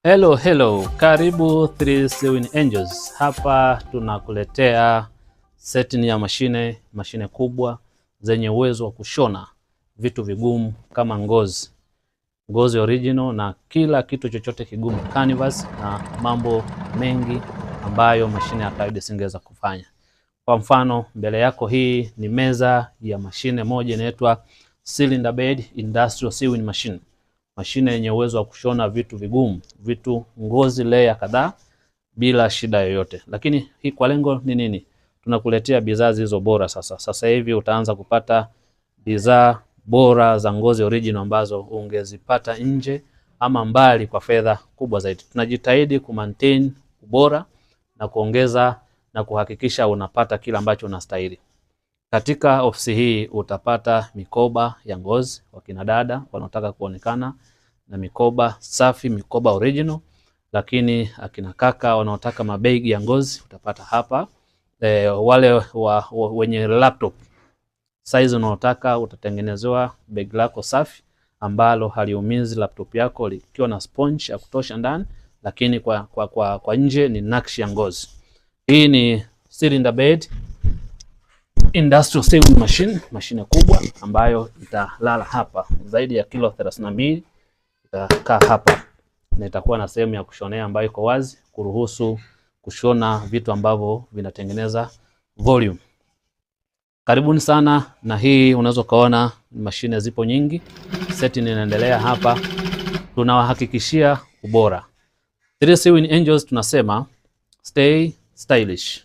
Hello, karibu 3 Sewing Angels. Hapa tunakuletea setting ya mashine kubwa zenye uwezo wa kushona vitu vigumu kama ngozi original na kila kitu chochote kigumu, canvas na mambo mengi ambayo mashine ya kawaida isingeweza kufanya. Kwa mfano, mbele yako hii ni meza ya mashine moja inaitwa Cylinder Bed Industrial Sewing Machine. Mashine yenye uwezo wa kushona vitu vigumu, ngozi layer kadhaa bila shida yoyote. Lakini hii kwa lengo ni nini? Tunakuletea bidhaa hizo bora sasa. Sasa hivi utaanza kupata bidhaa bora za ngozi original ambazo ungezipata nje ama mbali kwa fedha kubwa zaidi. Tunajitahidi maintain ubora na kuongeza na kuhakikisha unapata kila ambacho unastahili. Katika ofisi hii utapata mikoba ya ngozi kwa kina dada wanaotaka kuonekana na mikoba safi, mikoba original. Lakini akina kaka wanaotaka mabegi ya ngozi utapata hapa. Wale wenye laptop size unaotaka utatengenezewa begi lako safi ambalo haliumizi laptop yako, likiwa na sponge ya kutosha ndani, lakini kwa nje ni nakshi ya ngozi. Hii ni Cylinder Bed Industrial Sewing Machine, mashine kubwa ambayo italala hapa zaidi ya kilo 32. Itakaa hapa na itakuwa na sehemu ya kushonea ambayo iko wazi kuruhusu kushona vitu ambavyo vinatengeneza volume. Karibuni sana, na hii unaweza kaona mashine zipo nyingi. Setting inaendelea hapa. Tunawahakikishia ubora. 3 Sewing Angels tunasema stay stylish.